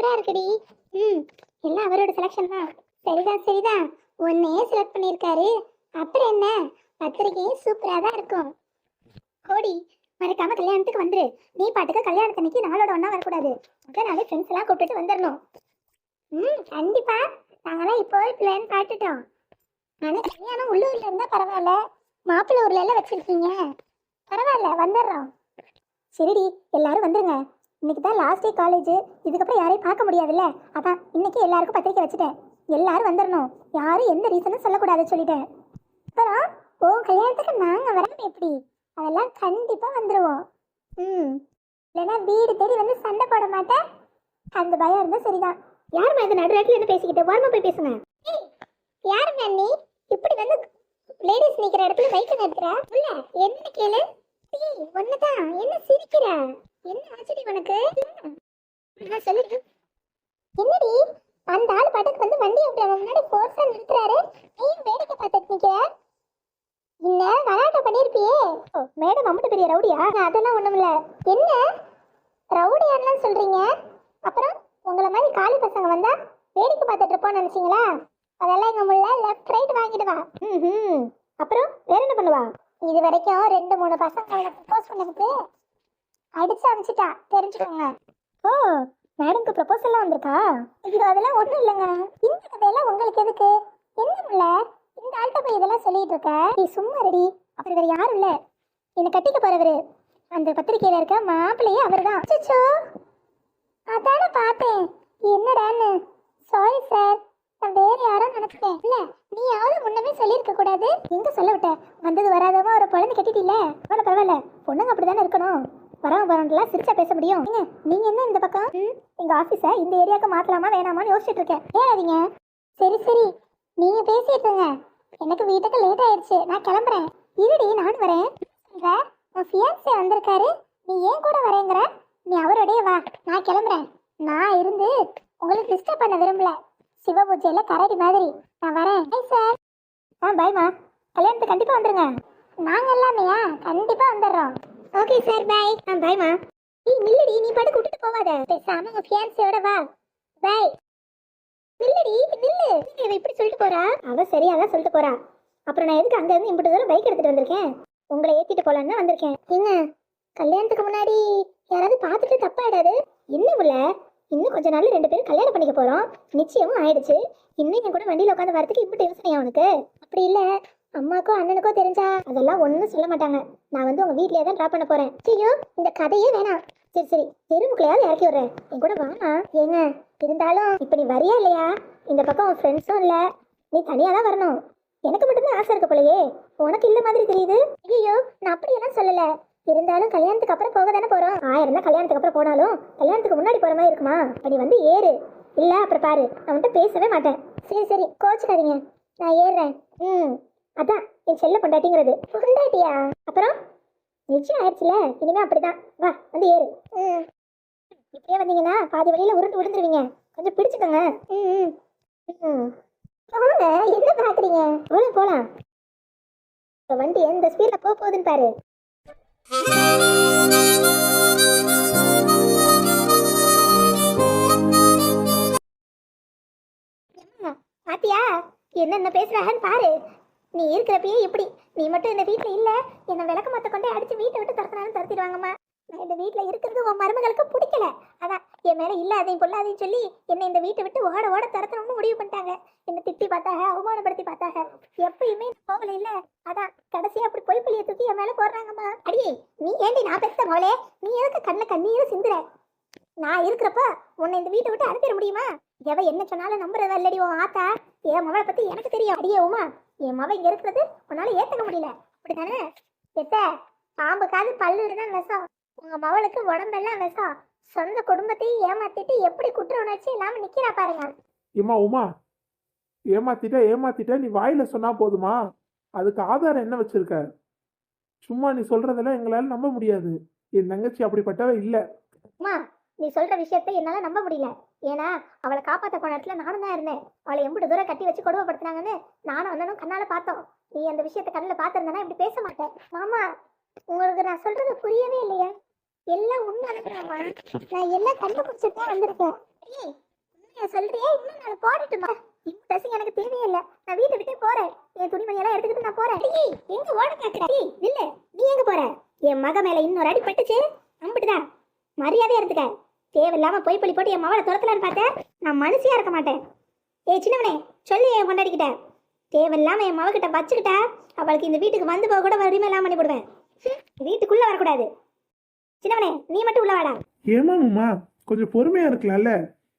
சூப்பரா இருக்குடி. ம் எல்லாம் அவரோட செலெக்ஷன் தான். சரிதான் சரிதான். உன்னையே செலக்ட் பண்ணியிருக்காரு. அப்புறம் என்ன, பத்திரிக்கையும் சூப்பரா தான் இருக்கும். கோடி, மறக்காம கல்யாணத்துக்கு வந்துரு. நீ பாட்டுக்கு கல்யாணத்தன்னைக்கு நாளோட ஒண்ணா வரக்கூடாது. முதல் நாளே ஃப்ரெண்ட்ஸ் எல்லாம் கூப்பிட்டுட்டு வந்துடணும். கண்டிப்பா. நாங்களாம் இப்போ பிளான் பாட்டுட்டோம். ஆனா கல்யாணம் உள்ளூர்ல இருந்தா பரவாயில்ல, மாப்பிள்ளை ஊர்ல எல்லாம் வச்சிருக்கீங்க. பரவாயில்ல, வந்துடுறோம். சரிடி, எல்லாரும் வந்துருங்க. இன்னைக்கு தான் லாஸ்ட் டே காலேஜ். இதுக்கப்புறம் யாரையும் பார்க்க முடியாதுல்ல. அதான் இன்னைக்கு எல்லாருக்கும் பத்திரிக்கை வச்சுட்டேன். எல்லாரும் வந்துடணும். யாரும் எந்த ரீசனும் சொல்லக்கூடாதுன்னு சொல்லிட்டேன். அப்புறம் உன் கல்யாணத்துக்கு நாங்க வராம எப்படி? அதெல்லாம் கண்டிப்பா வந்துருவோம். இல்லைன்னா வீடு தேடி வந்து சண்டை போட மாட்டேன். அந்த பயம் இருந்தா சரிதான். யாருமா இந்த நடுராட்டில் என்ன பேசிக்கிட்டு? வாரமா போய் பேசுங்க. யாருங்க நீ? இப்படி வந்து லேடிஸ் நிக்கிற இடத்துல பைக் நிறுத்துற? இல்ல என்ன கேளு. ஒண்ணுதான். என்ன சிரிக்கிற? என்ன ஆச்சடி உனக்கு? சொல்லுங்க. என்னடி அந்த ஆள் பாட்டுக்கு வந்து வண்டி ஓட்டுறவங்க முன்னாடி ஃபோர்ஸா நிறுத்துறாரு, நீ வேடிக்கை பார்த்துட்டு நிக்கிற? என்ன கலாட்டா பண்ணிருப்பியே? மேடம் அம்மட்டு பெரிய ரவுடியா? அதெல்லாம் ஒண்ணுமில்ல. என்ன ரவுடியான்னு சொல்றீங்க? அப்புறம் உங்களை மாதிரி காலி பசங்க வந்தா வேடிக்கை பார்த்துட்டு இருப்போம்னு நினைச்சீங்களா? அதெல்லாம் எங்க முள்ள லெஃப்ட் ரைட் வாங்கிடுவா. அப்புறம் வேற என்ன பண்ணுவா? இது வரைக்கும் 2-3 பசங்க அவளை ப்ரப்போஸ் பண்ணதுக்கு அடிச்சு அனுப்பிச்சிட்டா, தெரிஞ்சுக்கோங்க. ஓ, மேடம்க்கு ப்ரப்போஸ் எல்லாம் வந்திருக்கா? ஐயோ அதெல்லாம் ஒண்ணும் இல்லைங்க. இந்த கதையெல்லாம் உங்களுக்கு எதுக்கு? என்ன முள்ள இந்த ஆள்கிட்ட போய் இதெல்லாம் சொல்லிட்டு இருக்க? நீ சும்மா ரெடி. அப்புறம் வேற யாரும் இல்ல, என்னை கட்டிக்க போறவரு. அந்த பத்திரிக்கையில இருக்க மாப்பிள்ளையே அவர்தான். அச்சச்சோ, அதான பார்த்தேன். என்னடான்னு. சாரி சார், நான் வேற யாரோ நினைச்சிட்டேன். இல்ல நீயாவது முன்னமே சொல்லியிருக்க கூடாது. எங்க சொல்ல விட்ட? வந்தது வராதவங்க ஒரு குழந்தை கட்டிட்டில. பரவாயில்ல, பொண்ணுங்க அப்படிதானே இருக்கணும். வரவங்க வரவங்களாம் சிரிச்சா பேச முடியும். நீங்க என்ன இந்த பக்கம்? எங்க ஆபீஸ இந்த ஏரியாவுக்கு மாத்தலாமா வேணாமான்னு யோசிச்சுட்டு இருக்கேன். ஏறாதீங்க. சரி சரி, நீங்க பேசிட்டு இருங்க. எனக்கு வீட்டுக்கு லேட் ஆயிடுச்சு, நான் கிளம்புறேன். இருடி, நான் வரேன். உன் ஃபியான்சே வந்திருக்காரு, நீ ஏன் கூட வரேங்கிற? நீ அவரோடய வா, நான் கிளம்புறேன். நான் இருந்து உங்களுக்கு டிஸ்டர்ப் பண்ண விரும்பல. சிவ பூஜையில கரடி மாதிரி நான் வரேன். Hi sir. பாய்மா. கல்யாணத்துக்கு கண்டிப்பா வந்துருங்க. நாங்க எல்லாமேயா கண்டிப்பா வந்துடுறோம். Okay sir, bye. பாய்மா. நீ நில்லடி, நீ பாட்டு கூட்டிட்டு போவாத. பேசாம உங்க ஃபியான்சியோட வா. பாய். நில்லடி நில்லு. இவ இப்படி சொல்லிட்டு போறா? அவ சரியாதான் சொல்லிட்டு போறா. அப்புறம் நான் எதுக்கு அங்க இருந்து இம்புட்டு தூரம் பைக் எடுத்துட்டு வந்திருக்கேன்? உங்களை ஏத்திட்டு போலான்னு வந்திருக்கேன். என்ன கல்யாணத்துக்கு முன்னாடி யாராவது பார்த்துட்டு தப்பாயிடாது? என்ன உள்ள இன்னும் கொஞ்ச நாள் 2 பேரும் கல்யாணம் பண்ணிக்க போறோம். நிச்சயமும் ஆயிடுச்சு. இன்னும் என் கூட வண்டியில உட்காந்து வரதுக்கு இப்படி யோசனையா உனக்கு? அப்படி இல்ல, அம்மாக்கோ அண்ணனுக்கோ தெரிஞ்சா அதெல்லாம் ஒன்றும் சொல்ல மாட்டாங்க. நான் வந்து உங்க வீட்லயே தான் ட்ராப் பண்ண போறேன். ஐயோ இந்த கதையே வேணாம். சரி சரி, தெருமுக்களையாவது இறக்கி விடுறேன். என் கூட வாமா. ஏங்க இருந்தாலும் இப்ப நீ வரியா இல்லையா? இந்த பக்கம் உன் ஃப்ரெண்ட்ஸும் இல்ல, நீ தனியா தான் வரணும். எனக்கு மட்டும்தான் ஆசை இருக்க போலயே, உனக்கு இல்ல மாதிரி தெரியுது. ஐயோ நான் அப்படியெல்லாம் சொல்லல. இருந்தாலும் கல்யாணத்துக்கு அப்புறம் போக தானே போறோம். 1000 தான் கல்யாணத்துக்கு அப்புறம் போனாலும் கல்யாணத்துக்கு முன்னாடி போற மாதிரி இருக்குமா? அப்படி வந்து ஏறு. இல்ல அப்புறம் பாரு, நான் உன்கிட்ட பேசவே மாட்டேன். சரி சரி, கோச்சுக்காதீங்க, நான் ஏறுறேன். அதான் என் செல்ல பொண்டாட்டிங்கிறது. பொண்டாட்டியா? அப்புறம் நிச்சயம் ஆயிடுச்சுல, இனிமே அப்படிதான். வா வந்து ஏறு. இப்படியே வந்தீங்கன்னா பாதி வழியில உருண்டு விழுந்துருவீங்க. கொஞ்சம் பிடிச்சுக்கோங்க. போங்க, என்ன பாக்குறீங்க? போலாம் போலாம். வண்டி எந்த ஸ்பீட்ல போகுதுன்னு பாரு. பாத்தியா என்ன பேசுறான்னு பாரு. நீ இருக்கிறப்பயே இப்படி, நீ மட்டும் இந்த வீட்டுல இல்ல, என்ன விளக்க மாத்த கொண்டே அடிச்சு வீட்டை விட்டு துரத்தினாலும் துரத்திடுவாங்கம்மா. நான் இந்த வீட்டுல இருக்கிறது உன் மருமகளுக்கு பிடிக்கல. அதான் என் மேல இல்லாதையும் பொல்லாதையும் சொல்லி என்னை இந்த வீட்டை விட்டு ஓட ஓட துரத்தணும்னு முடிவு பண்ணிட்டாங்க. என்ன திட்டி பார்த்தாக, அவமானப்படுத்தி பார்த்தாக. எப்பயுமே போகல இல்ல, அதான் கடைசியா அப்படி பொய் பள்ளியை தூக்கி என் மேல போடுறாங்கம்மா. அடியே நீ ஏண்டி நான் பெத்த மோளே, நீ எதுக்கு கண்ண கண்ணீரை சிந்துற? நான் இருக்கிறப்ப உன்னை இந்த வீட்டை விட்டு அனுப்பிட முடியுமா? எவ என்ன சொன்னாலும் நம்புறதா இல்லடி உன் ஆத்தா. என் மவளை பத்தி எனக்கு தெரியும். அடியே உமா, என் மவ இங்க இருக்கிறது உன்னால ஏத்துக்க முடியல, அப்படித்தானே? பெத்த பாம்பு காது பல்லுதான் விஷம். உங்க மவளுக்கு உடம்பெல்லாம் விஷம். சொந்த குடும்பத்தையும் ஏமாத்திட்டு எப்படி குற்ற உணர்ச்சி இல்லாம நிக்கிறா பாருங்க. இம்மா உமா, ஏமாத்திட்ட நீ வாயில சொன்னா போதுமா? அதுக்கு ஆதாரம் என்ன வச்சிருக்க? சும்மா நீ சொல்றதெல்லாம் எங்களால நம்ப முடியாது. என் தங்கச்சி அப்படிப்பட்டவ இல்ல. அம்மா, நீ சொல்ற விஷயத்தை என்னால நம்ப முடியல. ஏன்னா அவளை காப்பாத்த போன இடத்துல நானும் தான் இருந்தேன். அவளை எம்புட்டு தூரம் கட்டி வச்சு கொடுமைப்படுத்தினாங்கன்னு நானும் அண்ணனும் கண்ணால பார்த்தோம். நீ அந்த விஷயத்த கண்ணில் பார்த்திருந்தனா இப்படி பேச மாட்டேன். மாமா, உங்களுக்கு நான் சொல்றது புரியவே இல்லையா? எல்லாம் உண்மை அனுப்புறாமா? நான் எல்லாம் கண்டுபிடிச்சிட்டு தான் வந்திருக்கேன். ஏய், உண்மையா சொல்றியா? இன்னும் நான் போடட்டுமா? இந்த ட்ரெஸ் எனக்கு தேவையில்லை. நான் வீட்டை விட்டே போறேன். என் துணிமணி எல்லாம் எடுத்துக்கிட்டு நான் போறேன். ஏய், எங்க ஓட பாக்குற? ஏய், இல்ல, நீ எங்க போற? என் மக மேல இன்னொரு அடி பட்டுச்சு, அம்பிட்டுதான். மரியாதையா இருந்துக்க. தேவையில்லாம போய் பள்ளி போட்டு என் மவளை துரத்தலான்னு பார்த்தேன். நான் மனுஷியா இருக்க மாட்டேன். ஏய் சின்னவனே, சொல்லி என் கொண்டாடிக்கிட்ட தேவையில்லாம என் மவகிட்ட வச்சுக்கிட்டா அவளுக்கு இந்த வீட்டுக்கு வந்து போக கூட உரிமை இல்லாம பண்ணி போடுவேன். வீட்டுக்குள்ள வரக்கூடாது. சின்னவனே, நீ மட்டும் உள்ள வாடா. ஏமா மாமா, கொஞ்சம் பொறுமையா இருக்கலாம்ல.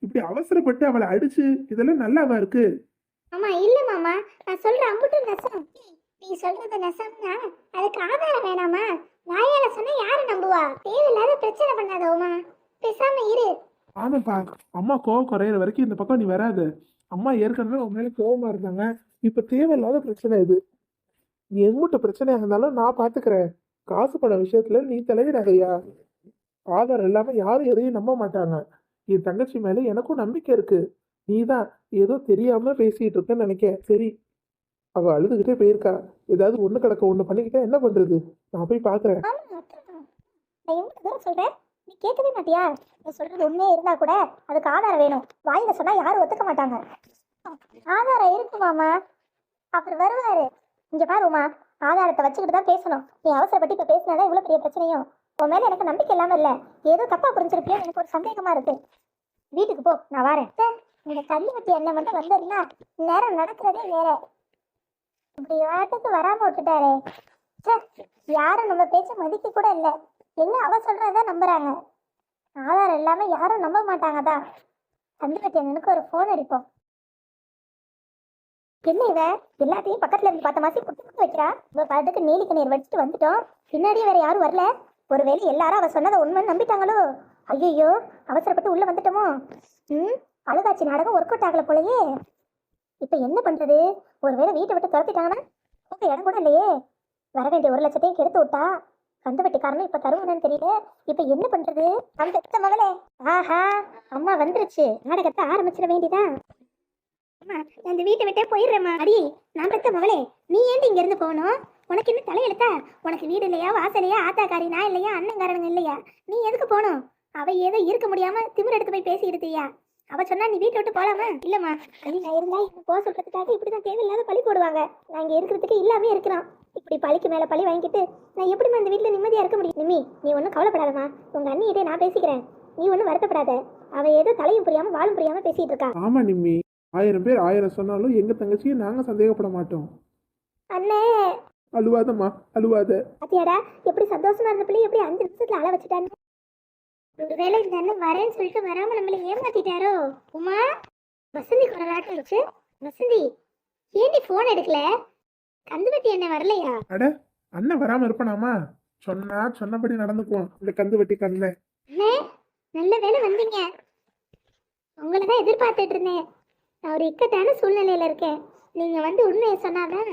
இப்படி அவசரப்பட்டு அவளை அடிச்சு இதெல்லாம் நல்லாவா இருக்கு? ஆமா, இல்ல மாமா, நான் சொல்ற அம்புட்டு நெசம். நீ சொல்றது நெசம்னா அதுக்கு ஆதாரம் வேணாமா? வாயால சொன்னா யாரு நம்புவா? தேவையில்லாத பிரச்சனை பண்ணாத உமா, பேசாம இரு. ஆமாப்பா, அம்மா கோவம் குறையிற வரைக்கும் இந்த பக்கம் நீ வராது. அம்மா ஏற்கனவே உன் மேல கோவமா இருந்தாங்க. இப்ப தேவையில்லாத பிரச்சனை இது. நீ எங்கிட்ட பிரச்சனையா இருந்தாலும் நான் பாத்துக்கிறேன். காசு பண விஷயத்துல நீ தலையிடாதையா. ஆதாரம் இல்லாம யாரும் எதையும் நம்ப மாட்டாங்க. என் தங்கச்சி மேல எனக்கும் நம்பிக்கை இருக்கு. நீதான் ஏதோ தெரியாம பேசிட்டு இருக்கேன்னு நினைக்க. சரி, அவ அழுதுகிட்டே போயிருக்கா. ஏதாவது ஒண்ணு கிடக்க ஒண்ணு பண்ணிக்கிட்டா என்ன பண்றது? நான் போய் பாக்குறேன். ஆமா, அதான். நான் எவ்வளவு தூரம் சொல்றேன், நீ கேட்கவே மாட்டியா? நீ சொல்றது உண்மையே இருந்தா கூட அதுக்கு ஆதாரம் வேணும். வாயில சொன்னா யாரும் ஒத்துக்க மாட்டாங்க. ஆதாரம் இருக்கு மாமா, அவர் வருவாரு. இங்க பாரு உமா, ஆதாரத்தை வச்சுக்கிட்டு தான் பேசணும். நீ அவசரப்பட்டு இப்ப பேசினாதான் இவ்வளவு பெரிய பிரச்சனையும். உன் மேல எனக்கு நம்பிக்கை இல்லாம இல்ல, ஏதோ தப்பா புரிஞ்சிருப்பியோ எனக்கு ஒரு சந்தேகமா இருக்கு. வீட்டுக்கு போ, நான் வரேன். இந்த கல்லுவட்டி எண்ணெய் மட்டும் வந்ததுன்னா நேரம் நடக்கிறதே வேற. இப்படி வாட்டுக்கு வராம விட்டுட்டாரே. யாரும் நம்ம பேச்ச மதிக்க கூட இல்ல. எல்லாம் அவ சொல்றதான் நம்புறாங்க. ஆதாரம் இல்லாம யாரும் நம்ப மாட்டாங்கதான். கல்லுவட்டி அண்ணனுக்கு ஒரு போன் அடிப்போம். என்ன இவ எல்லாத்தையும் பக்கத்துல இருந்து பார்த்த மாதிரி புட்டு புட்டு வைக்கிறா? இவ பாட்டுக்கு நீலிக்கு நீர் வச்சுட்டு வந்துட்டோம். பின்னாடியே வேற யாரும் வரல. ஒருவேளை எல்லாரும் அவ சொன்னதை உண்மைன்னு நம்பிட்டாங்களோ? ஐயோ, அவசரப்பட்டு உள்ள வந்துட்டோமோ? அழுகாட்சி நாடகம் ஒர்க் அவுட் ஆகல போலயே. இப்ப என்ன பண்றது? ஒருவேளை வீட்டை விட்டு துரத்திட்டாங்கன்னா போக இடம் கூட இல்லையே. வர வேண்டிய 1 லட்சத்தையும் கெடுத்து விட்டா. கந்து வெட்டிக்காரனும் இப்ப தருவானு தெரியல. இப்ப என்ன பண்றது? அந்த பெத்த மகளே, ஆஹா, அம்மா வந்துருச்சு. நாடகத்தை ஆரம்பிச்சிட வேண்டியதான். அம்மா, நான் இந்த வீட்டை விட்டே போயிடுறேம்மா. அடி, நான் பெத்த மகளே, நீ ஏன்டி இங்க இருந்து போகணும்? உனக்கு இன்னும் தலையெழுத்தா? உனக்கு வீடு இல்லையா, வாசலையா, ஆத்தாக்காரி நான் இல்லையா, அண்ணங்காரனுங்க இல்லையா? நீ எதுக்கு போகணும்? அவ ஏதோ இருக்க முடியாம திமிர் எடுத்து போய் பேசி இருத்தியா? அவ சொன்னா நீ வீட்டை விட்டு போலாமா? இல்லம்மா, நீ நான் இருந்தா போக சொல்றதுக்காக இப்படிதான் தேவையில்லாத பழி போடுவாங்க. நான் இங்க இருக்கிறதுக்கு இல்லாமே இருக்கிறான். இப்படி பழிக்கு மேல பழி வாங்கிட்டு நான் எப்படிமா இந்த வீட்டுல நிம்மதியா இருக்க முடியும்? நிம்மி, நீ ஒன்னும் கவலைப்படாதம்மா. உங்க அண்ணிகிட்டே நான் பேசிக்கிறேன். நீ ஒன்னும் வருத்தப்படாத. அவ ஏதோ தலையும் புரியாம வாழும் புரியாம பேசிட்டு இருக்கா. ஆமா நிம்மி, 1000 பேர் 1000 சொன்னாலும் எங்க தங்கச்சியை நாங்க சந்தேகப்பட மாட்டோம். அண்ணே, அழுவாதம்மா, அழுவாத. அத்தியாடா, எப்படி சந்தோஷமா இருந்த பிள்ளை எப்படி 5 நிமிஷத்துல அழ வச்சுட்டான்னு. ஒருவேளை இந்த அண்ணன் வரேன்னு சொல்லிட்டு வராம நம்மள ஏமாத்திட்டாரோ? உமா, வசந்தி குரலாட்டம் இருந்துச்சு. வசந்தி, ஏண்டி போன் எடுக்கல? கந்துவட்டி அண்ணன் வரலையா? அட, அண்ணன் வராம இருப்பனாமா? சொன்னா சொன்னபடி நடந்துக்குவான் இந்த கந்து வெட்டி கண்ண. அண்ணே, நல்ல வேளை வந்தீங்க. உங்களை தான் எதிர்பார்த்துட்டு இருந்தேன். நான் ஒரு இக்கட்டான சூழ்நிலையில இருக்கேன். நீங்க வந்து உண்மையை சொன்னாதான்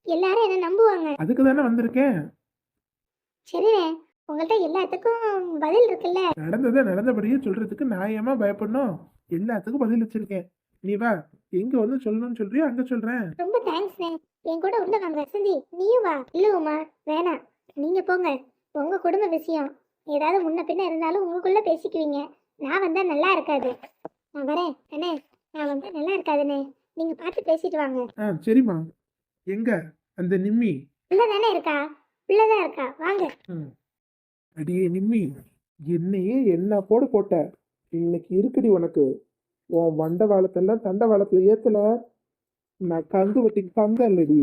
எல்லாரும் என்ன நம்புவாங்க. அதுக்கு தானே வந்திருக்கேன். சரிண்ணே, உங்கள்கிட்ட எல்லாத்துக்கும் பதில் இருக்குல்ல? நடந்ததை நடந்தபடியே சொல்றதுக்கு நான் ஏமா பயப்படணும்? எல்லாத்துக்கும் பதில் வச்சிருக்கேன். நீ வா, எங்க வந்து சொல்லணும்னு சொல்றியோ அங்க சொல்றேன். ரொம்ப தேங்க்ஸ்ண்ணே. என் கூட உள்ள வாங்க. வசந்தி, நீயும் வா. இல்ல உமா, வேணாம், நீங்க போங்க. உங்க குடும்ப விஷயம் ஏதாவது முன்ன பின்ன இருந்தாலும் உங்களுக்குள்ள பேசிக்குவீங்க. நான் வந்தா நல்லா இருக்காது. நான் வரேன் அண்ணே. நான் வந்தா நல்லா இருக்காதுண்ணே. நீங்க பார்த்து பேசிட்டு வாங்க. சரிம்மா. எங்க அந்த நிம்மி? உள்ளதானே இருக்கா? உள்ளதான் இருக்கா, வாங்க. அடியே நிம்மி, என்னையே என்ன போட்ட இன்னைக்கு இருக்குடி உனக்கு. உன் மண்ட வாழத்தெல்லாம் தண்ட வாழத்துல ஏத்துல நான் கந்து வெட்டி தந்தல்லடி.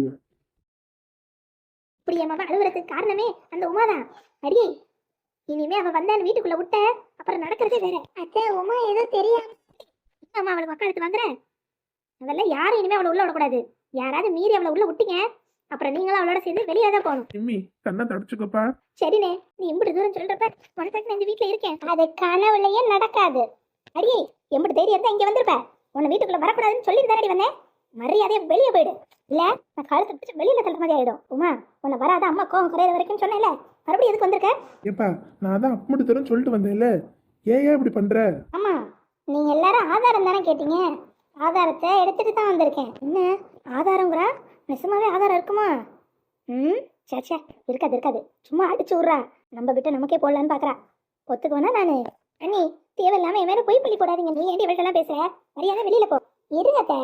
இப்படி என் மகன் அழுகுறதுக்கு காரணமே அந்த உமாதான். அடியே, இனிமே அவ வந்தான்னு வீட்டுக்குள்ள விட்ட அப்புறம் நடக்கிறதே வேற. அச்சா, உமா ஏதோ தெரியாம அம்மா அவளுக்கு மக்கள் எடுத்து வாங்குறேன். அதெல்லாம் யாரும் இனிமே அவளை உள்ள விடக்கூடாது. யாராவது மீறி அவளை உள்ள விட்டீங்க அப்புறம் நீங்களும் அவளோட சேர்ந்து வெளியே தான் போகணும். நிம்மி, கண்ணை தடிச்சுக்கப்பா. சரிண்ணே, நீ இம்புட்டு தூரம் சொல்றப்ப உனக்கு நான் இந்த வீட்டுல இருக்கேன். அது கனவுலயே நடக்காது. அடியே, எம்புட்டு தைரியம் இருந்தா இங்க வந்திருப்ப. உன்னை வீட்டுக்குள்ள வரக்கூடாதுன்னு சொல்லிட்டு தானடி வந்தேன். மரியாதையா வெளியே போயிடு, இல்ல நான் கழுத்தை பிடிச்சு வெளியில தள்ள மாதிரி ஆயிடும். உமா, உன்னை வராத அம்மா கோவம் குறையிற வரைக்கும் சொன்னேன்ல, மறுபடியும் எதுக்கு வந்திருக்க? ஏப்பா, நான் தான் அப்படி தரம் சொல்லிட்டு வந்தேன்ல, ஏன் இப்படி பண்ற? ஆமா, நீங்க எல்லாரும் ஆதாரம் தானே கேட்டீங்க. ஆதாரத்தை எடுத்துட்டு தான் வந்திருக்கேன். என்ன ஆதாரங்கிறா? நிஜமாவே ஆதாரம் இருக்குமா? சே இருக்காது இருக்காது, சும்மா அடிச்சு விட்றா. நம்ம விட்டு நமக்கே போடலான்னு பாக்குறா. ஒத்துக்குவேனா நானு? அண்ணி, தேவையில்லாம என் மேல பொய் பள்ளி போடாதீங்க. நீ ஏன்டி இவள்கிட்டலாம் பேசுற? மரியாதை வெளியில போ. இருங்க அத்தை,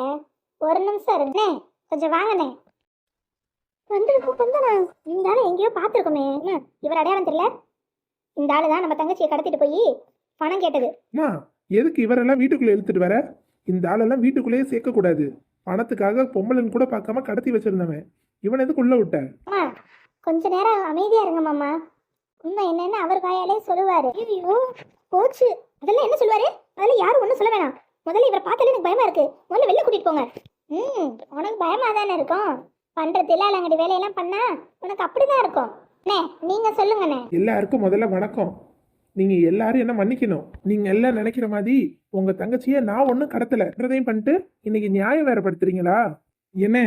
ஒரு நிமிஷம் இருங்கண்ணே, கொஞ்சம் வாங்கண்ணே. வந்தனா இந்த ஆளு எங்கேயோ பார்த்துருக்கோமே. இவர் அடையாளம் தெரியல. இந்த ஆளு தான் நம்ம தங்கச்சியை கடத்திட்டு போய் பணம் கேட்டது. அம்மா, எதுக்கு இவரெல்லாம் வீட்டுக்குள்ள இழுத்துட்டு வர? இந்த ஆளெல்லாம் வீட்டுக்குள்ளேயே சேர்க்க கூடாது. பணத்துக்காக பொம்பளைன்னு கூட பார்க்காம கடத்தி வச்சிருந்தவன் இவன் எதுக்கு உள்ள விட்ட? அம்மா, கொஞ்ச நேரம் அமைதியா இருங்க மாமா. உண்மை என்னன்னு அவர் வாயாலே சொல்லுவாரு. ஐயோ போச்சு. அதெல்லாம் என்ன சொல்லுவாரு? அதெல்லாம் யாரும் ஒன்றும் சொல்ல வேணாம். முதல்ல இவரை பார்த்தாலே எனக்கு பயமா இருக்கு. முதல்ல வெளில கூட்டிட்டு போங்க. உனக்கு பயமா தானே இருக்கும். பண்ற தில்லாலங்கடி வேலையெல்லாம் பண்ணா உனக்கு அப்படிதான் இருக்கும். அண்ணே, நீங்க சொல்லுங்கண்ணே. எல்லாருக்கும் முதல்ல வணக்கம். நீங்க எல்லாரும் என்ன மன்னிக்கணும். நீங்க எல்லாம் நினைக்கிற மாதிரி உங்க தங்கச்சியை நான் ஒன்றும் கடத்தலைன்றதையும் பண்ணிட்டு இன்னைக்கு நியாயம் வேறப்படுத்துறீங்களா? என்ன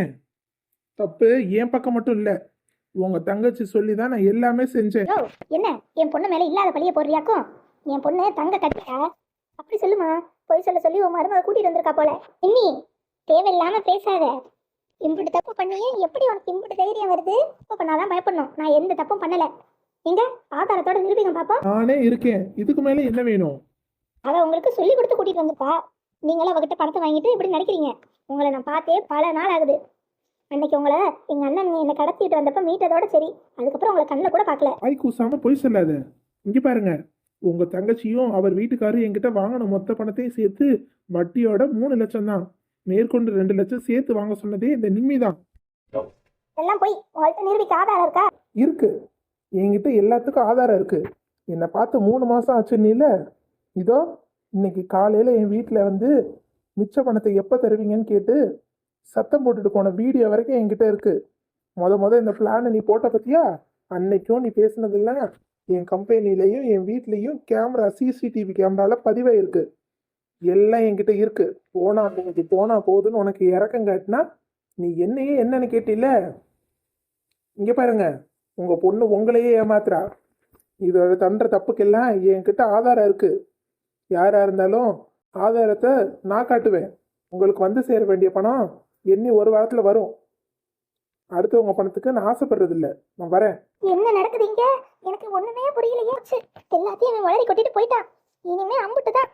தப்பு என் பக்கம் மட்டும் இல்ல, உங்க தங்கச்சி சொல்லிதான் நான் எல்லாமே செஞ்சேன். யோ, என்ன என் பொண்ணு மேல இல்லாத பழிய போடுறியாக்கும்? என் பொண்ணு தங்க கட்டியா? அப்படி சொல்லுமா. பொய் சொல்ல சொல்லி உன் மருமக கூட்டிட்டு வந்திருக்கா போல. இன்னி தேவையில்லாம பேசாத. இம்புட்டு தப்பு பண்ணியே எப்படி உனக்கு இம்புட்டு தைரியம் வருது? தப்பு பண்ணாதான் பயப்படணும். நான் எந்த தப்பும் பண்ணல. எங்க ஆதாரத்தோட நிரூபிங்க பாப்போம். நானே இருக்கேன், இதுக்கு மேல என்ன வேணும்? அவ உங்களுக்கு சொல்லி கொடுத்து கூட்டிட்டு வந்திருப்பா. நீங்களும் அவகிட்ட பணத்தை வாங்கிட்டு இப்படி நடிக்கிறீங்க. உங்களை நான் பார்த்தே பல நாள் ஆகுது. அன்னைக்கு உங்களை எங்க அண்ணன் என்னை கடத்திட்டு வந்தப்ப மீட்டதோட சரி. அதுக்கப்புறம் உங்களை கண்ணில் கூட பார்க்கல. ஆய் கூசாம பொய் சொல்லாத. இங்க பாருங்க, உங்க தங்கச்சியும் அவர் வீட்டுக்காரரும் என்கிட்ட வாங்கின மொத்த பணத்தையும் சேர்த்து வட்டியோட 3 லட்சம் தான். மேற்கொண்டு 2 லட்சம் சேர்த்து வாங்க சொன்னதே இந்த நிம்மி தான். எல்லாம் போய் உங்கள்கிட்ட நிரூபிக்க ஆதாரம் இருக்கா? இருக்கு, என்கிட்ட எல்லாத்துக்கும் ஆதாரம் இருக்கு. என்னை பார்த்து 3 மாசம் ஆச்சுன்னு இதோ இன்னைக்கு காலையில என் வீட்டில் வந்து மிச்ச பணத்தை எப்போ தருவீங்கன்னு கேட்டு சத்தம் போட்டுட்டு போன வீடியோ வரைக்கும் என்கிட்ட இருக்கு. முத இந்த பிளானை நீ போட்ட பத்தியா? அன்னைக்கும் நீ பேசினதெல்லாம் என் கம்பெனிலையும் என் வீட்லேயும் கேமரா சிசிடிவி கேமரால பதிவாயிருக்கு. எல்லாம் என்கிட்ட இருக்கு. போனா போகுதுன்னு உனக்கு இறக்கம் காட்டினா நீ என்னையே என்னன்னு கேட்டில. இங்க பாருங்க, உங்க பொண்ணு உங்களையே ஏமாத்துறா. இதோட தண்ட தப்புக்கெல்லாம் என்கிட்ட ஆதாரம் இருக்கு. யாரா இருந்தாலும் ஆதாரத்தை நான் காட்டுவேன். உங்களுக்கு வந்து சேர வேண்டிய பணம் எண்ணி 1 வாரத்துல வரும். அடுத்தவங்க பணத்துக்கு நான் ஆசைப்படுறது இல்ல. நான் வரேன். என்ன நடக்குது இங்க? எனக்கு ஒண்ணுமே புரியலையே. எல்லாத்தையும் அவன் வளரி கொட்டிட்டு போயிட்டான். இனிமே அம்புட்டு தான்.